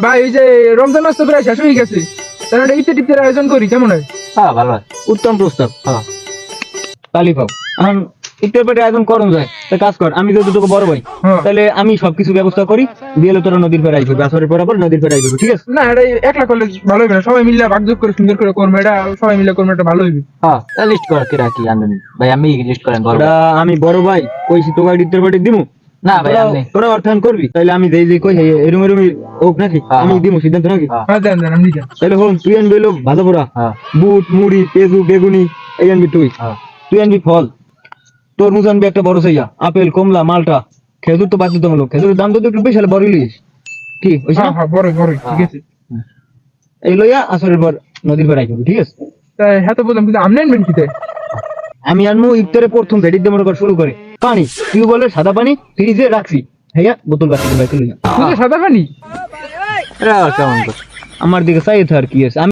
ভাই এই যে রমজান মাস তো প্রায় শেষ হয়ে গেছে, তাহলে একটা ইফতার টিফতারের আয়োজন করি, কেমন হয়? হ্যাঁ ভালো হয়। উত্তম প্রস্তাব। হ্যাঁ তালি পাও এখন ইফতার পার্টি আয়োজন করুন যায়। তা কাজ কর, আমি যেহেতু তোকে বড় ভাই, হ্যাঁ। তাহলে আমি সবকিছু ব্যবস্থা করি। বিয়েলে তোরা নদীর পাড়ে আইবি, আসরের পর আবার নদীর পাড়ে আইবি, ঠিক আছে? না এটা একলা করলে ভালো হবে না, সবাই মিলে ভাগযোগ করে সুন্দর করে করবো, এটা সবাই মিলে করবো, এটা ভালো হইবে। হ্যাঁ, লিস্ট কর কেরা কি আনবেন ভাই, আমি লিস্ট করেন বড় ওটা আমি বড় ভাই কইছি তোকে ইফতার পার্টি দিমু। না ভাই তোরা- আপনি তোরা অর্থায়ন করবি, তাহলে আমি যেই কই এরম এরম হোক নাকি, হ্যাঁ, আমি হ্যাঁ। দিমু সিদ্ধান্ত নাকি। হ্যাঁ। হ্যাঁ দেন দেন, আপনি দেন। তাহলে হন তুই আনবি হলো ভাজা পোড়া, হ্যাঁ বুট মুড়ি পেঁয়াজু বেগুনি এই আনবি তুই। হ্যাঁ তুই আনবি ফল, তরমুজ আনবি একটা বড় সাইয়া, আপেল কমলা মালটা, খেজুর তো বাধ্যতামূলক, খেজুরের দাম তো একটু বেশি হলে বড় লিস কি হইছে হ্যাঁ না? হ্যাঁ বড় বড় ঠিক আছে। এই লইয়া আসরের পর নদীর পাড়ে আইবি, ঠিক আছে? তাই হ্যাঁ তো বললাম, কিন্তু আপনি আনবেন কি? তাই আমি আনবো ইফতারে প্রথম ভেটির দিয়ে মনে কর শুরু করে পানি, টিউবওয়েলের সাদা পানি ফ্রিজে রাখছি, হ্যাঁ বোতল রাখছি ভাই তুই। শুধু সাদা পানি? এটা আর কেমন করে? আমার দিকে চাইতে আর কি আছে। আমি